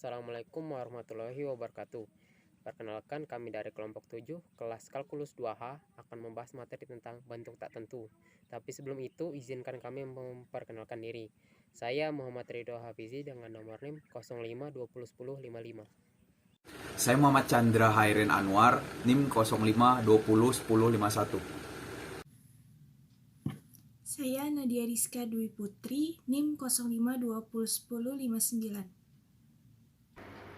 Assalamualaikum warahmatullahi wabarakatuh. Perkenalkan, kami dari kelompok 7, kelas kalkulus 2H akan membahas materi tentang bentuk tak tentu. Tapi sebelum itu, izinkan kami memperkenalkan diri. Saya Muhammad Ridho Hafizi dengan nomor NIM 05 20 10 55. Saya Muhammad Chandra Hairin Anwar, NIM 05 20 10 51. Saya Nadia Rizka Dwi Putri, NIM 05 20 10 59.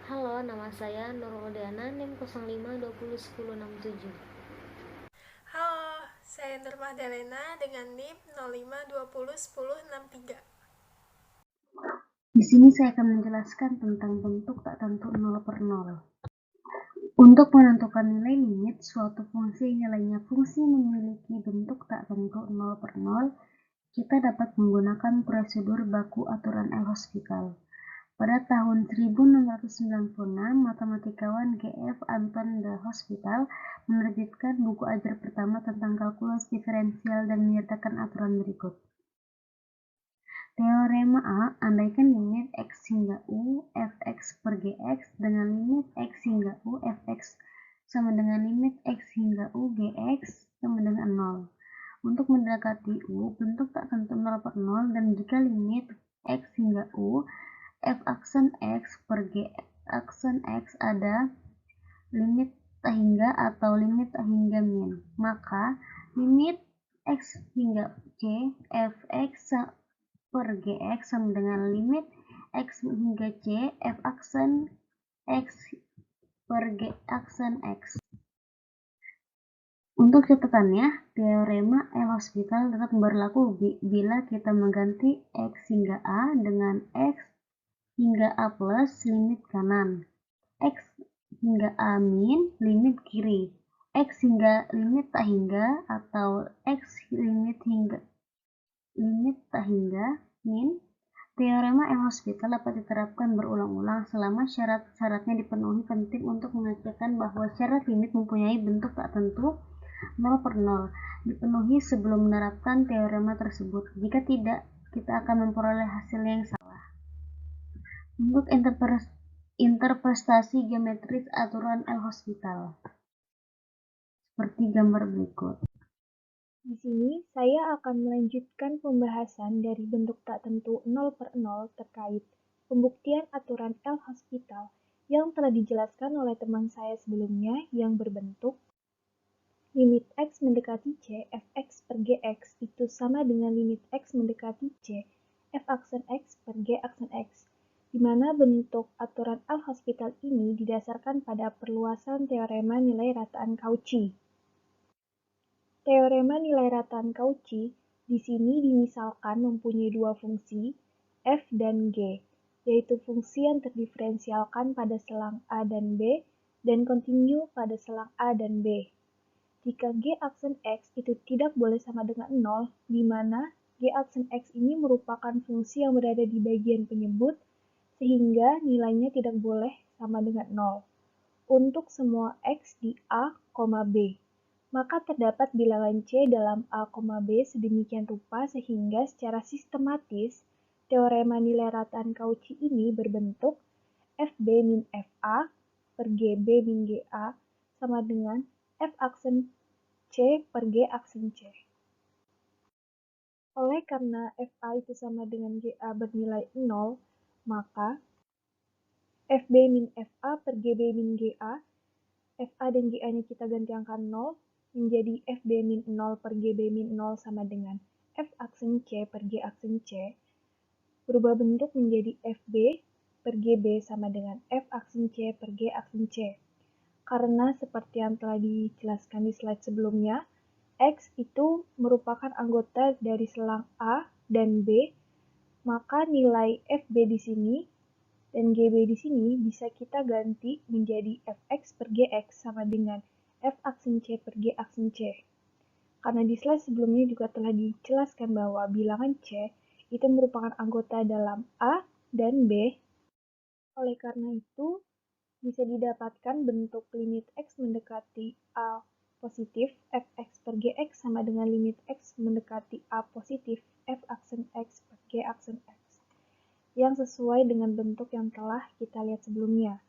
Halo, nama saya Nurul Udiana, NIM 05 20 10 67. Halo, saya Nur Magdalena dengan NIM 05 20 10 63. Di sini saya akan menjelaskan tentang bentuk tak tentu 0 per 0. Untuk menentukan nilai limit suatu fungsi nilainya fungsi memiliki bentuk tak tentu 0 per 0, kita dapat menggunakan prosedur baku aturan L'Hospital. Pada tahun 1696, matematikawan G.F. Anton de L'Hospital menerbitkan buku ajar pertama tentang kalkulus diferensial dan menyertakan aturan berikut. Teorema A, andaikan limit x hingga u fx per gx dengan limit x hingga u fx sama dengan limit x hingga u gx sama dengan 0. Untuk mendekati u, bentuk tak tentu 0 per 0, dan jika limit x hingga u f aksen x per g aksen x ada limit tak hingga atau limit tak hingga min, maka limit x hingga c fx per gx sama dengan limit x hingga c f aksen x per g aksen x. Untuk catatannya, teorema L'Hospital tetap berlaku bila kita mengganti x hingga a dengan x hingga a plus limit kanan, x hingga a min limit kiri, x hingga limit tak hingga atau x limit tak hingga min. Teorema L'Hospital dapat diterapkan berulang-ulang selama syarat-syaratnya dipenuhi. Penting untuk mengatakan bahwa syarat limit mempunyai bentuk tak tentu 0 per 0 dipenuhi sebelum menerapkan teorema tersebut. Jika tidak, kita akan memperoleh hasil yang salah. Untuk interpretasi geometris aturan L'Hospital seperti gambar berikut. Di sini, saya akan melanjutkan pembahasan dari bentuk tak tentu 0 per 0 terkait pembuktian aturan L'Hospital yang telah dijelaskan oleh teman saya sebelumnya yang berbentuk limit x mendekati c fx per gx itu sama dengan limit x mendekati c f aksen x per g aksen x, di mana bentuk aturan L'Hospital ini didasarkan pada perluasan teorema nilai rataan Cauchy. Teorema nilai rataan Cauchy di sini dimisalkan mempunyai dua fungsi, f dan g, yaitu fungsi yang terdiferensialkan pada selang a dan b dan kontinu pada selang a dan b. Jika g aksen x itu tidak boleh sama dengan 0, di mana g aksen x ini merupakan fungsi yang berada di bagian penyebut, sehingga nilainya tidak boleh sama dengan 0. Untuk semua x di a, b. Maka terdapat bilangan C dalam A, B sedemikian rupa sehingga secara sistematis teorema nilai rataan Cauchy ini berbentuk FB min FA per GB min GA sama dengan F aksen C per G aksen C. Oleh karena FA itu sama dengan GA bernilai 0, maka FB min FA per GB min GA, FA dan GA-nya kita ganti angka 0, menjadi FB min 0 per GB min 0 sama dengan F aksen C per G aksen C, berubah bentuk menjadi FB per GB sama dengan F aksen C per G aksen C. Karena seperti yang telah dijelaskan di slide sebelumnya, X itu merupakan anggota dari selang A dan B, maka nilai FB di sini dan GB di sini bisa kita ganti menjadi Fx per Gx sama dengan F aksen C per G aksen C. Karena di slide sebelumnya juga telah dijelaskan bahwa bilangan C itu merupakan anggota dalam A dan B. Oleh karena itu, bisa didapatkan bentuk limit X mendekati A positif Fx per Gx sama dengan limit X mendekati A positif F aksen X per G aksen X. yang sesuai dengan bentuk yang telah kita lihat sebelumnya.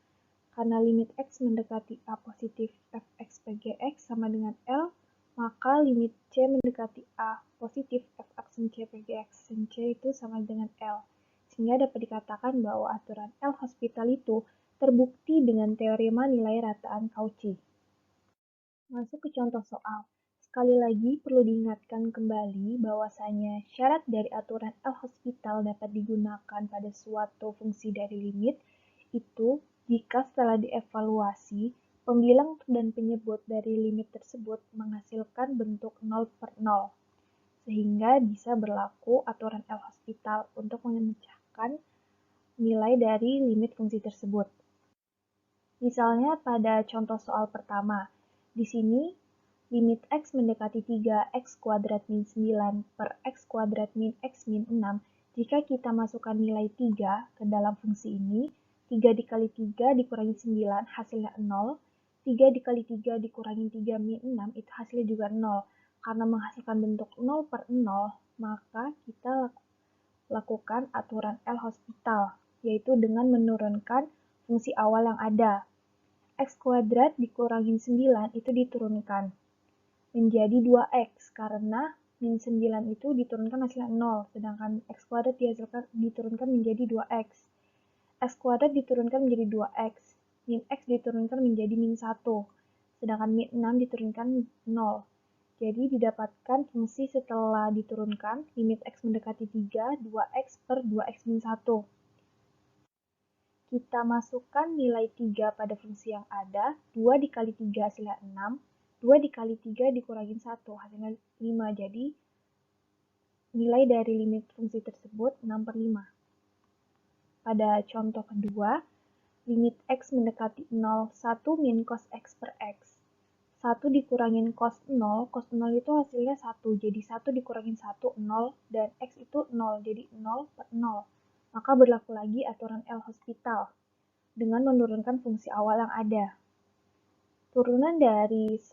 Karena limit X mendekati A positif fx per gx sama dengan L, maka limit C mendekati A positif f aksen C per gx aksen C itu sama dengan L. Sehingga dapat dikatakan bahwa aturan L'Hospital itu terbukti dengan teorema nilai rataan Cauchy. Masuk ke contoh soal. Sekali lagi perlu diingatkan kembali bahwasanya syarat dari aturan L'Hospital dapat digunakan pada suatu fungsi dari limit itu jika setelah dievaluasi, pembilang dan penyebut dari limit tersebut menghasilkan bentuk 0 per 0, sehingga bisa berlaku aturan L'Hospital untuk memecahkan nilai dari limit fungsi tersebut. Misalnya pada contoh soal pertama, di sini limit X mendekati 3x kuadrat min 9 per x kuadrat min x min 6, jika kita masukkan nilai 3 ke dalam fungsi ini, 3 dikali 3 dikurangi 9 hasilnya 0, 3 dikali 3 dikurangi 3 min 6 itu hasilnya juga 0. Karena menghasilkan bentuk 0 per 0, maka kita lakukan aturan L'Hospital, yaitu dengan menurunkan fungsi awal yang ada. X kuadrat dikurangi 9 itu diturunkan menjadi 2x karena min 9 itu diturunkan hasilnya 0, sedangkan x kuadrat diturunkan menjadi 2x. X kuadrat diturunkan menjadi 2x, min x diturunkan menjadi min 1, sedangkan min 6 diturunkan 0. Jadi didapatkan fungsi setelah diturunkan limit x mendekati 3, 2x per 2x min 1. Kita masukkan nilai 3 pada fungsi yang ada, 2 dikali 3 hasilnya 6, 2 dikali 3 dikurangi 1 hasilnya 5, jadi nilai dari limit fungsi tersebut 6 per 5. Pada contoh kedua, limit x mendekati 0, 1 min cos x per x. 1 dikurangin cos 0 itu hasilnya 1, jadi 1 dikurangin 1, 0, dan x itu 0, jadi 0 per 0. Maka berlaku lagi aturan L'Hospital dengan menurunkan fungsi awal yang ada. Turunan dari 1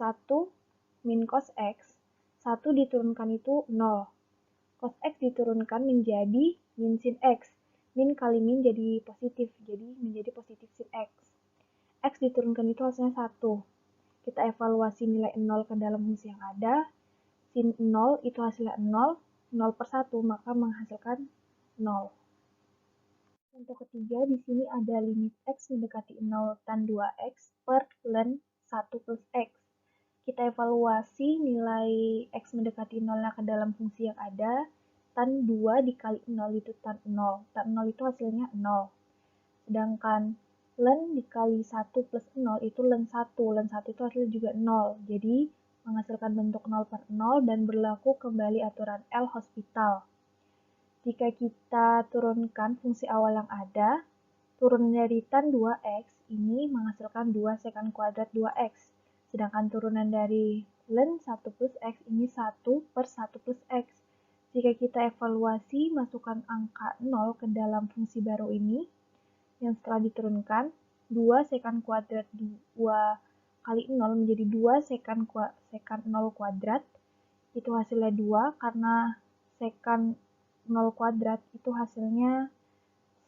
min cos x, 1 diturunkan itu 0. Cos x diturunkan menjadi min sin x. Min kali min jadi positif, jadi menjadi positif sin x. X diturunkan itu hasilnya 1. Kita evaluasi nilai 0 ke dalam fungsi yang ada. Sin 0 itu hasilnya 0, 0 per 1, maka menghasilkan 0. Contoh ketiga, di sini ada limit x mendekati 0 tan 2x per ln 1 plus x. Kita evaluasi nilai x mendekati 0 ke dalam fungsi yang ada, tan 2 dikali 0 itu tan 0. Tan 0 itu hasilnya 0. Sedangkan ln dikali 1 plus 0 itu ln 1. Ln 1 itu hasilnya juga 0. Jadi menghasilkan bentuk 0 per 0 dan berlaku kembali aturan L'Hospital. Jika kita turunkan fungsi awal yang ada, turunan dari tan 2x ini menghasilkan 2 sekant kuadrat 2x. Sedangkan turunan dari ln 1 plus x ini 1 per 1 plus x. Jika kita evaluasi, masukkan angka 0 ke dalam fungsi baru ini, yang setelah diturunkan, 2 sekant kuadrat 2 kali 0 menjadi 2 sekant 0 kuadrat. Itu hasilnya 2, karena sekant 0 kuadrat itu hasilnya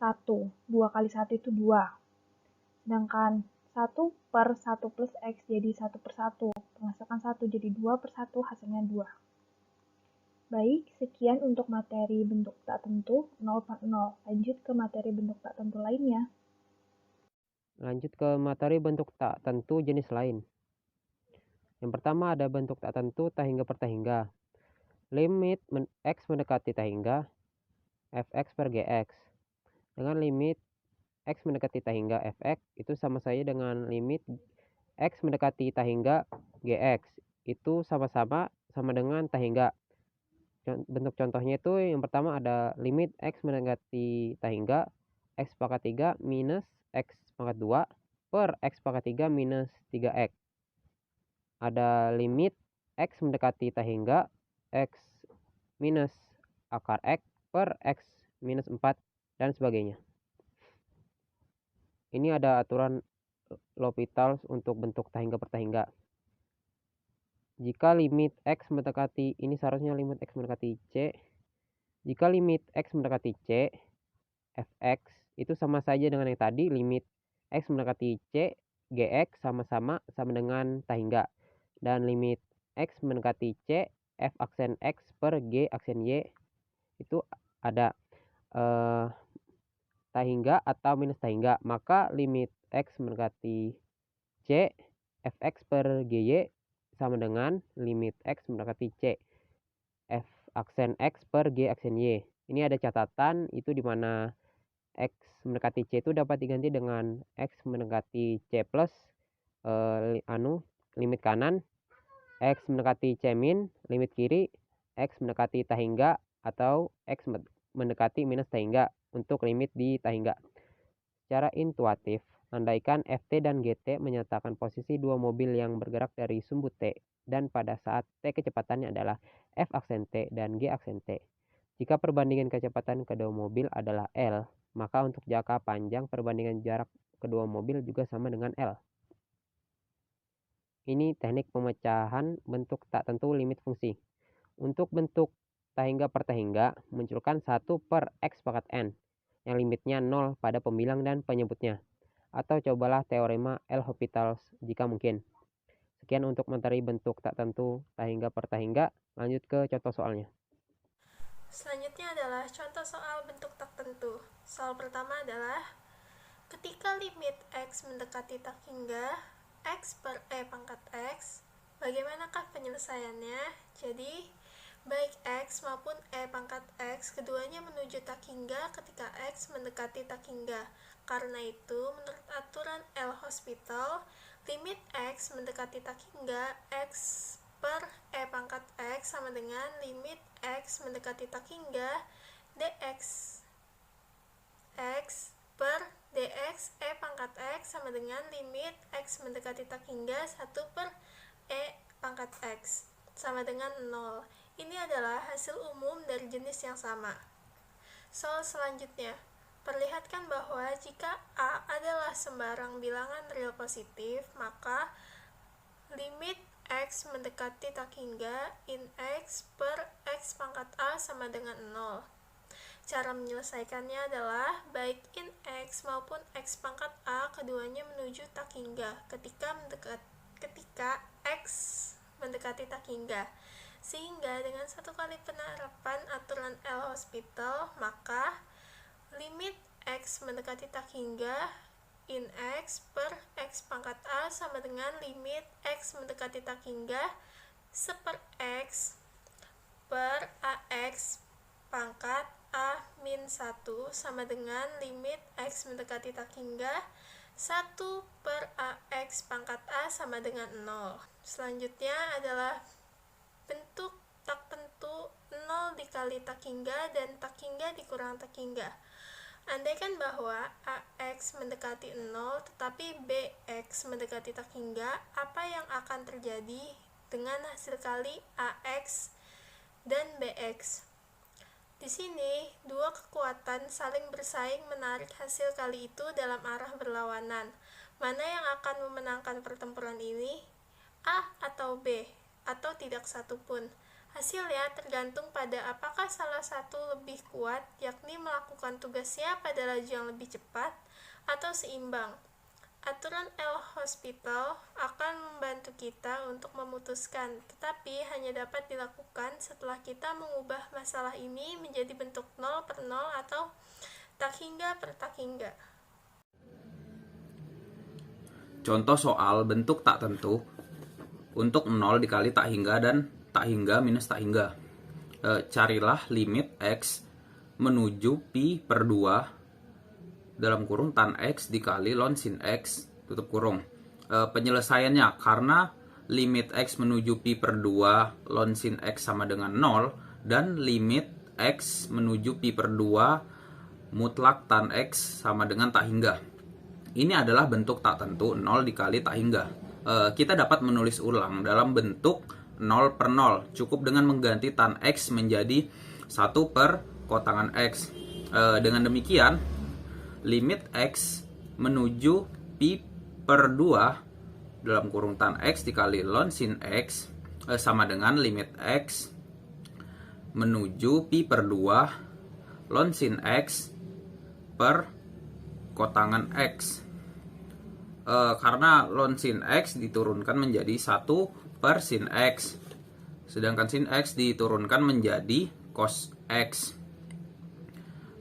1. 2 kali 1 itu 2. Sedangkan 1 per 1 plus x jadi 1 per 1. Menghasilkan 1 jadi 2 per 1 hasilnya 2. Baik, sekian untuk materi bentuk tak tentu 0 per 0. Lanjut ke materi bentuk tak tentu lainnya. Lanjut ke materi bentuk tak tentu jenis lain. Yang pertama ada bentuk tak tentu tahingga per tahingga. Limit x mendekati tahingga fx per gx. Dengan limit x mendekati tahingga fx itu sama saja dengan limit x mendekati tahingga gx. Itu sama-sama sama dengan tahingga. Bentuk contohnya itu yang pertama ada limit x mendekati tahingga x pangkat 3 minus x pangkat 2 per x pangkat 3 minus 3x. Ada limit x mendekati tahingga x minus akar x per x minus 4 dan sebagainya. Ini ada aturan L'Hopital untuk bentuk tahingga per tahingga. Jika limit x mendekati, ini seharusnya limit x mendekati c. Jika limit x mendekati c, fx itu sama saja dengan yang tadi, limit x mendekati c, gx sama dengan tak hingga. Dan limit x mendekati c, f aksen x per g aksen y itu ada tak hingga atau minus tak hingga. Maka limit x mendekati c, fx per gy sama dengan limit x mendekati c, f aksen x per g aksen y. Ini ada catatan, itu di mana x mendekati c itu dapat diganti dengan x mendekati c plus limit kanan, x mendekati c min limit kiri, x mendekati tak hingga atau x mendekati minus tak hingga untuk limit di tak hingga. Secara intuitif, andaikan ft dan gt menyatakan posisi dua mobil yang bergerak dari sumbu t dan pada saat t kecepatannya adalah f aksen t dan g aksen t. Jika perbandingan kecepatan kedua mobil adalah L, maka untuk jangka panjang perbandingan jarak kedua mobil juga sama dengan L. Ini teknik pemecahan bentuk tak tentu limit fungsi. Untuk bentuk tak hingga per tak hingga, munculkan 1 per x pangkat n, yang limitnya 0 pada pembilang dan penyebutnya. Atau cobalah teorema L'Hopital jika mungkin. Sekian untuk materi bentuk tak tentu tak hingga per tak hingga. Lanjut ke contoh soalnya. Selanjutnya adalah contoh soal bentuk tak tentu. Soal pertama adalah ketika limit x mendekati tak hingga x per e pangkat x, bagaimanakah penyelesaiannya? Jadi, baik x maupun e pangkat x, keduanya menuju tak hingga ketika x mendekati tak hingga. Karena itu, menurut aturan L'Hospital, limit x mendekati tak hingga x per e pangkat x sama dengan limit x mendekati tak hingga dx x per dx e pangkat x sama dengan limit x mendekati tak hingga 1 per e pangkat x sama dengan 0. Ini adalah hasil umum dari jenis yang sama. Soal selanjutnya, perlihatkan bahwa jika A adalah sembarang bilangan real positif, maka limit x mendekati tak hingga in x per x pangkat A sama dengan 0. Cara menyelesaikannya adalah baik in x maupun x pangkat A keduanya menuju tak hingga ketika x mendekati tak hingga. Sehingga dengan satu kali penerapan aturan L'Hospital, maka limit x mendekati tak hingga in x per x pangkat A sama dengan limit x mendekati tak hingga seper x per ax pangkat A min 1 sama dengan limit x mendekati tak hingga 1 per ax pangkat A sama dengan 0. Selanjutnya adalah bentuk tak tentu 0 dikali tak hingga dan tak hingga dikurang tak hingga. Andaikan bahwa ax mendekati 0 tetapi bx mendekati tak hingga, apa yang akan terjadi dengan hasil kali ax dan bx? Di sini, dua kekuatan saling bersaing menarik hasil kali itu dalam arah berlawanan. Mana yang akan memenangkan pertempuran ini? A atau B? Atau tidak satu pun? Hasilnya tergantung pada apakah salah satu lebih kuat, yakni melakukan tugasnya pada laju yang lebih cepat, atau seimbang. Aturan L'Hospital akan membantu kita untuk memutuskan, tetapi hanya dapat dilakukan setelah kita mengubah masalah ini menjadi bentuk 0 per 0 atau tak hingga per tak hingga. Contoh soal bentuk tak tentu untuk 0 dikali tak hingga dan tak hingga minus tak hingga. Carilah limit x menuju pi per 2 dalam kurung tan x dikali ln sin x tutup kurung. Penyelesaiannya, karena limit x menuju pi per 2 ln sin x sama dengan 0 dan limit x menuju pi per 2 mutlak tan x sama dengan tak hingga. Ini adalah bentuk tak tentu 0 dikali tak hingga. Kita dapat menulis ulang dalam bentuk 0 per 0 cukup dengan mengganti tan x menjadi 1 per kotangan x. Dengan demikian limit x menuju pi per 2 dalam kurung tan x dikali ln sin x sama dengan limit x menuju pi per 2 ln sin x per kotangan X. Karena ln sin X diturunkan menjadi 1 per sin X, sedangkan sin X diturunkan menjadi cos X.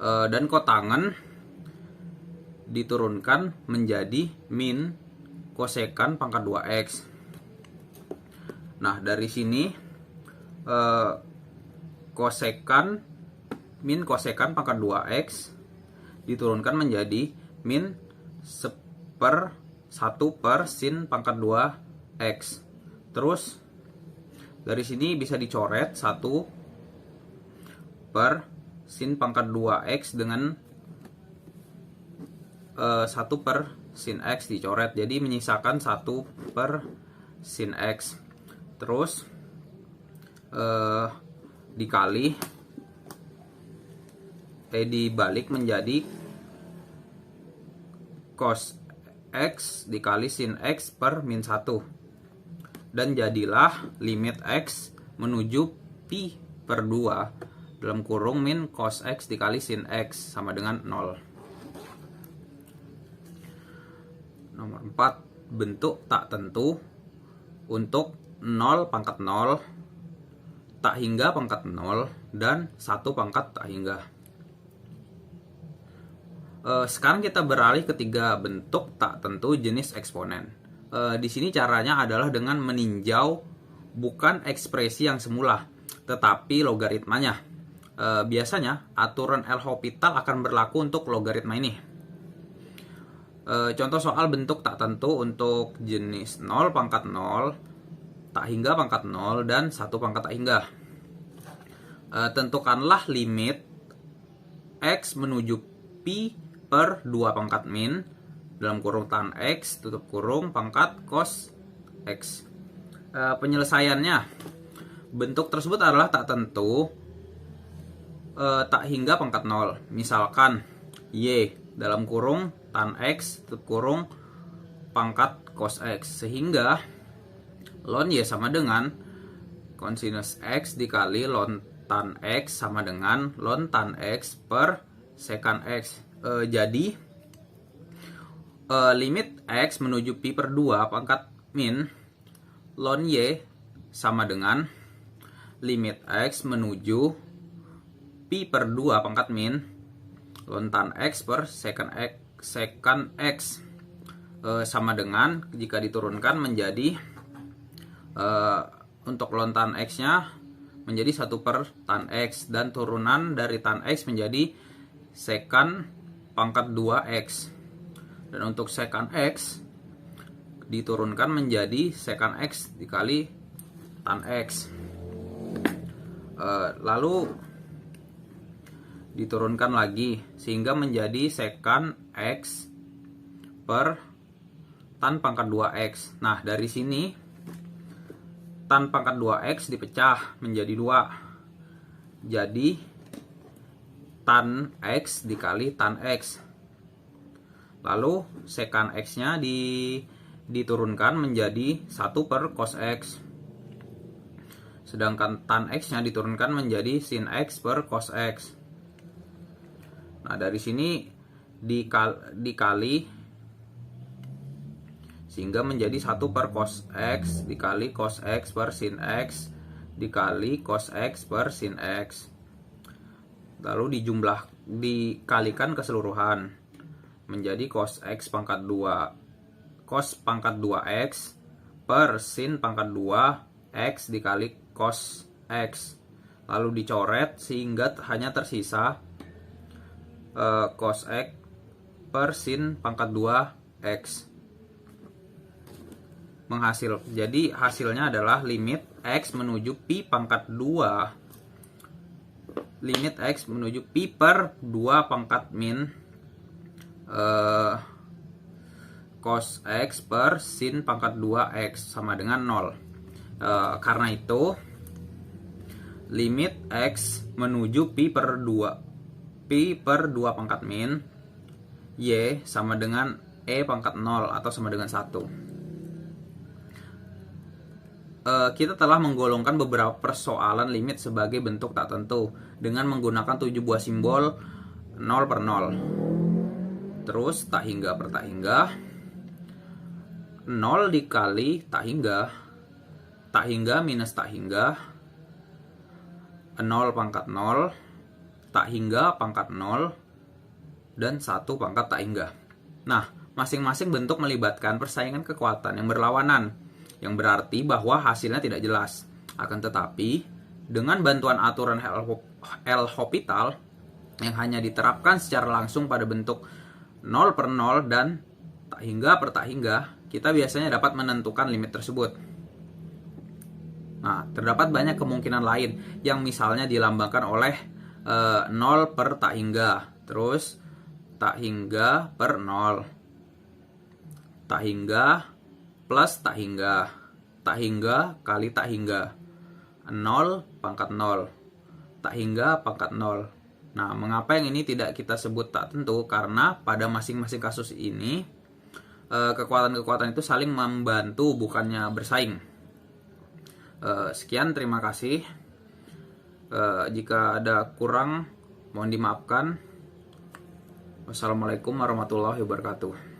Dan kotangan diturunkan menjadi min kosekan pangkat 2X. Nah, dari sini min kosekan pangkat 2X diturunkan menjadi min 1 per sin pangkat 2X. Terus dari sini bisa dicoret 1 per sin pangkat 2X dengan 1 per sin X dicoret, jadi menyisakan 1 per sin X. Terus dibalik menjadi cos X dikali sin X per min 1, dan jadilah limit X menuju pi per 2 dalam kurung min cos X dikali sin X sama dengan 0. Nomor 4, bentuk tak tentu untuk 0 pangkat 0, tak hingga pangkat 0, dan 1 pangkat tak hingga. Sekarang kita beralih ke 3 bentuk tak tentu jenis eksponen. Di sini caranya adalah dengan meninjau bukan ekspresi yang semula, tetapi logaritmanya. Biasanya aturan L'Hopital akan berlaku untuk logaritma ini. Contoh soal bentuk tak tentu untuk jenis 0 pangkat 0, tak hingga pangkat 0, dan 1 pangkat tak hingga. Tentukanlah limit X menuju pi per 2 pangkat min dalam kurung tan X tutup kurung pangkat cos X. Penyelesaiannya, bentuk tersebut adalah tak tentu tak hingga pangkat 0. Misalkan Y dalam kurung tan X tutup kurung pangkat cos X, sehingga ln Y sama dengan kosinus X dikali ln tan X sama dengan ln tan X per sekan X. Jadi limit X menuju pi per 2 pangkat min ln Y sama dengan limit X menuju pi per 2 pangkat min ln tan X per sekan X sama dengan, jika diturunkan menjadi untuk ln tan X nya menjadi 1 per tan X, dan turunan dari tan X menjadi sekan pangkat 2X, dan untuk sekan X diturunkan menjadi sekan X dikali tan X, lalu diturunkan lagi sehingga menjadi sekan X per tan pangkat 2X. Nah, dari sini tan pangkat 2X dipecah menjadi 2, jadi tan X dikali tan X. Lalu sekan X nya diturunkan menjadi 1 per cos X, sedangkan tan X nya diturunkan menjadi sin X per cos X. Nah, dari sini dikali sehingga menjadi 1 per cos X dikali cos X per sin X dikali cos X per sin X. Lalu dikalikan keseluruhan menjadi cos X pangkat 2 cos pangkat 2X per sin pangkat 2X dikali cos X. Lalu dicoret sehingga hanya tersisa cos X per sin pangkat 2X. Jadi hasilnya adalah limit X menuju pi pangkat 2, limit X menuju pi per 2 pangkat min cos X per sin pangkat 2X sama dengan 0. Karena itu limit X menuju pi per 2 pangkat min Y sama dengan E pangkat 0 atau sama dengan 1. Kita telah menggolongkan beberapa persoalan limit sebagai bentuk tak tentu dengan menggunakan 7 buah simbol 0 per 0. terus tak hingga per tak hingga, 0 dikali tak hingga minus tak hingga, 0 pangkat 0, tak hingga pangkat 0, dan 1 pangkat tak hingga. Nah, masing-masing bentuk melibatkan persaingan kekuatan yang berlawanan, yang berarti bahwa hasilnya tidak jelas. Akan tetapi, dengan bantuan aturan L'Hopital yang hanya diterapkan secara langsung pada bentuk 0 per 0 dan tak hingga per tak hingga, kita biasanya dapat menentukan limit tersebut. Nah, terdapat banyak kemungkinan lain yang misalnya dilambangkan oleh 0 per tak hingga, terus tak hingga per 0, tak hingga plus tak hingga kali tak hingga, 0 pangkat 0, tak hingga pangkat 0. Nah, mengapa yang ini tidak kita sebut tak tentu? Karena pada masing-masing kasus ini kekuatan-kekuatan itu saling membantu, bukannya bersaing. Sekian, terima kasih. Jika ada kurang, mohon dimaafkan. Wassalamualaikum warahmatullahi wabarakatuh.